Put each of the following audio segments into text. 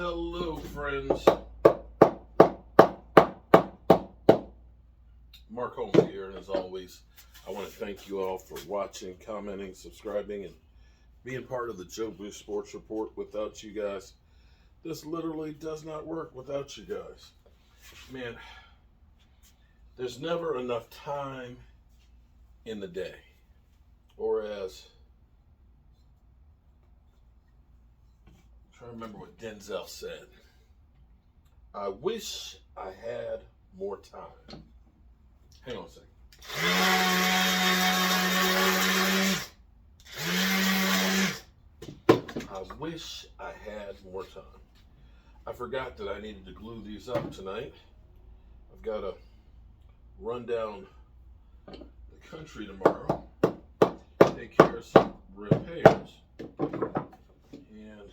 Hello, friends. Mark Holmes here, and as always, I want to thank you all for watching, commenting, subscribing, and being part of the Jobu Sports Report. Without you guys, this literally does not work without you guys. Man, there's never enough time in the day. Or as, I'm trying to remember what Denzel said. I wish I had more time. Hang on a second. I wish I had more time. I forgot that I needed to glue these up tonight. I've got to run down the country tomorrow, take care of some repairs, and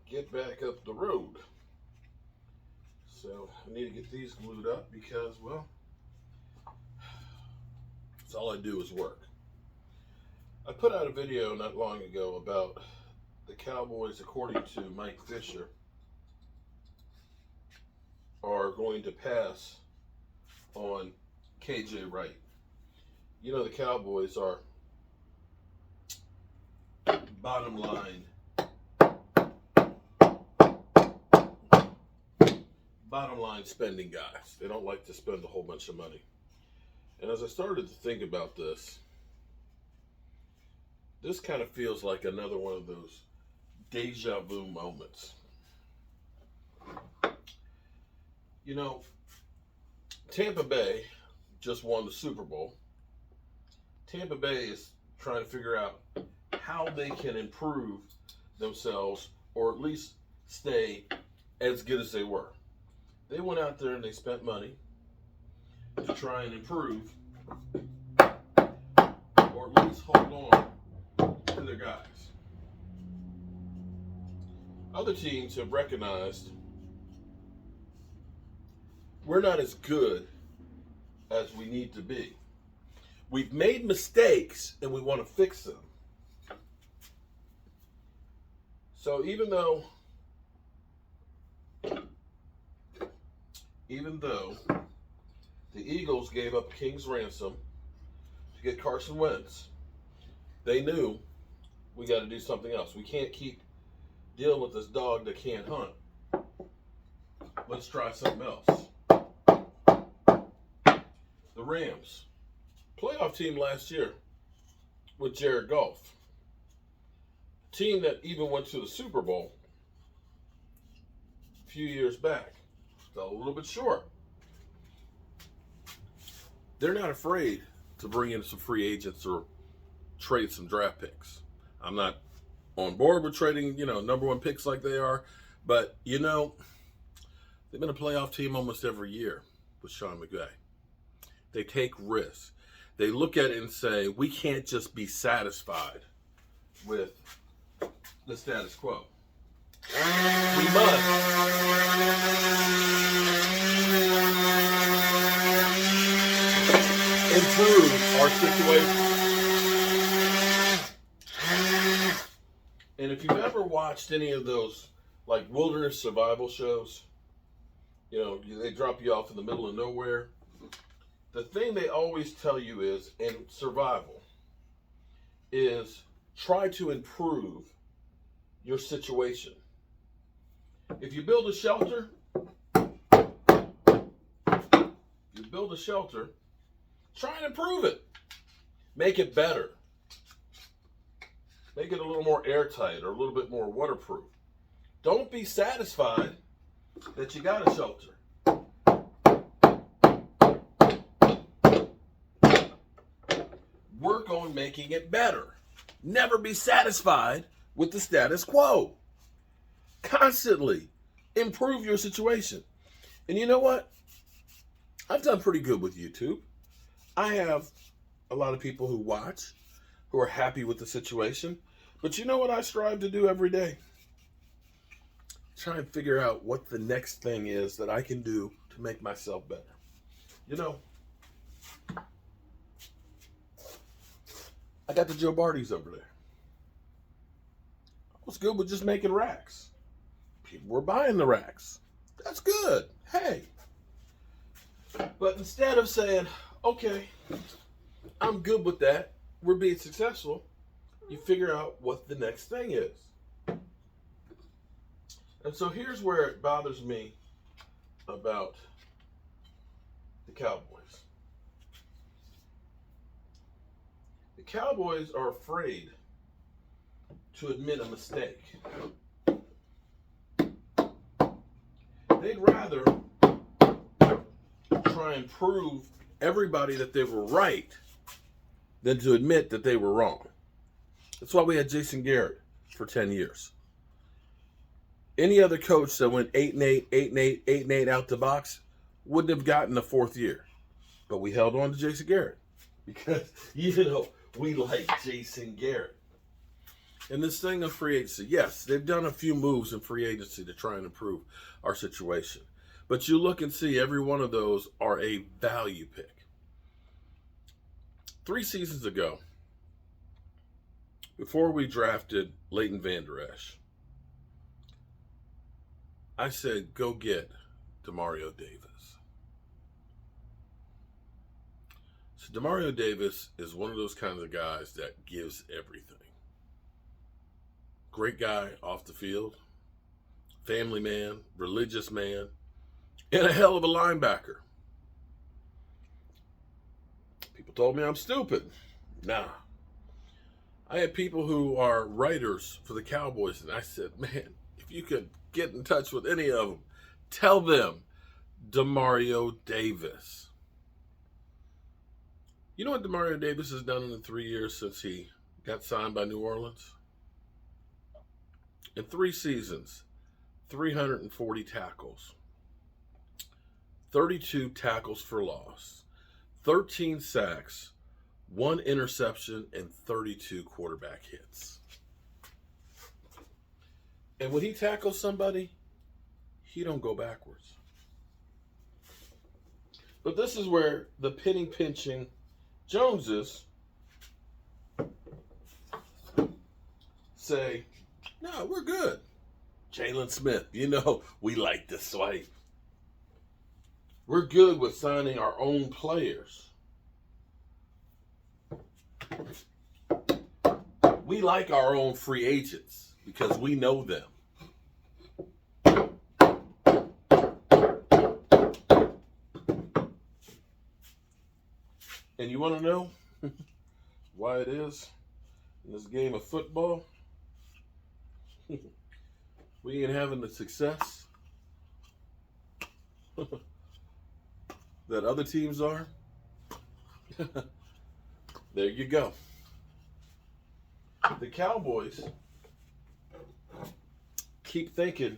get back up the road. So I need to get these glued up because, well, that's all I do is work. I put out a video not long ago about the Cowboys, according to Mike Fisher, are going to pass on KJ Wright. You know, the Cowboys are bottom line spending guys. They don't like to spend a whole bunch of money. And as I started to think about this kind of feels like another one of those deja vu moments. You know, Tampa Bay just won the Super Bowl. Tampa Bay is trying to figure out how they can improve themselves, or at least stay as good as they were. They went out there and they spent money to try and improve, or at least hold on to their guys. Other teams have recognized we're not as good as we need to be. We've made mistakes and we want to fix them. So even though the Eagles gave up a king's ransom to get Carson Wentz, they knew we got to do something else. We can't keep dealing with this dog that can't hunt. Let's try something else. The Rams, playoff team last year with Jared Goff. Team that even went to the Super Bowl a few years back. Fell a little bit short. They're not afraid to bring in some free agents or trade some draft picks. I'm not on board with trading, number one picks like they are. But, they've been a playoff team almost every year with Sean McVay. They take risks. They look at it and say, we can't just be satisfied with the status quo. We must improve our situation. And if you've ever watched any of those like wilderness survival shows, they drop you off in the middle of nowhere. The thing they always tell you is, in survival, is try to improve your situation. If you build a shelter, try and improve it. Make it better. Make it a little more airtight or a little bit more waterproof. Don't be satisfied that you got a shelter. Work on making it better. Never be satisfied with the status quo. Constantly improve your situation. And you know what? I've done pretty good with YouTube. I have a lot of people who watch, who are happy with the situation. But you know what I strive to do every day? Try and figure out what the next thing is that I can do to make myself better. I got the Joe Bartys over there. I was good with just making racks. People were buying the racks. That's good. Hey. But instead of saying, okay, I'm good with that, we're being successful, you figure out what the next thing is. And so here's where it bothers me about the Cowboys. The Cowboys are afraid to admit a mistake. They'd rather try and prove everybody that they were right than to admit that they were wrong. That's why we had Jason Garrett for 10 years. Any other coach that went 8-8, 8-8, 8-8 out the box wouldn't have gotten the fourth year. But we held on to Jason Garrett because, we like Jason Garrett. And this thing of free agency, yes, they've done a few moves in free agency to try and improve our situation. But you look and see every one of those are a value pick. 3 seasons ago, before we drafted Leighton Vander Esch, I said, go get Demario Davis. So Demario Davis is one of those kinds of guys that gives everything. Great guy off the field, family man, religious man, and a hell of a linebacker. People told me I'm stupid. Nah. I had people who are writers for the Cowboys, and I said, man, if you could get in touch with any of them, tell them Demario Davis. You know what Demario Davis has done in the 3 years since he got signed by New Orleans? In 3 seasons, 340 tackles, 32 tackles for loss, 13 sacks, 1 interception, and 32 quarterback hits. And when he tackles somebody, he don't go backwards. But this is where the pinching Joneses say, no, we're good. Jalen Smith, we like to swipe. We're good with signing our own players. We like our own free agents because we know them. And you want to know why it is in this game of football? We ain't having the success that other teams are. There you go. The Cowboys keep thinking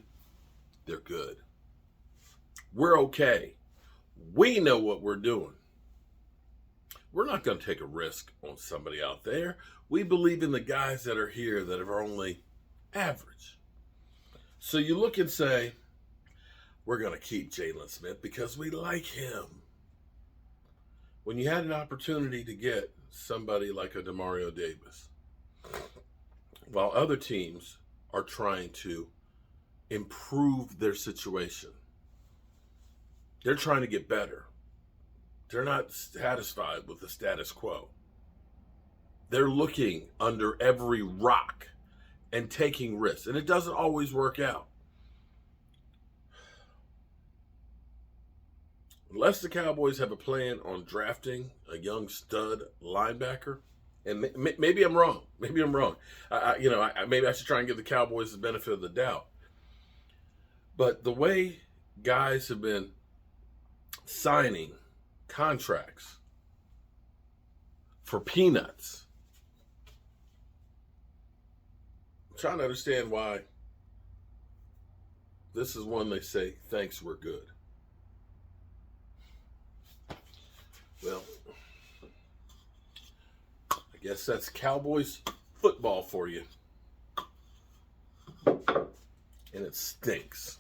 they're good. We're okay. We know what we're doing. We're not going to take a risk on somebody out there. We believe in the guys that are here that are only average. So you look and say, we're going to keep Jalen Smith because we like him. When you had an opportunity to get somebody like a Demario Davis, while other teams are trying to improve their situation, they're trying to get better. They're not satisfied with the status quo. They're looking under every rock and taking risks. And it doesn't always work out. Unless the Cowboys have a plan on drafting a young stud linebacker, and maybe I'm wrong. Maybe I'm wrong. Maybe I should try and give the Cowboys the benefit of the doubt. But the way guys have been signing contracts for peanuts, I'm trying to understand why this is one they say, thanks, we're good. Well, I guess that's Cowboys football for you. And it stinks.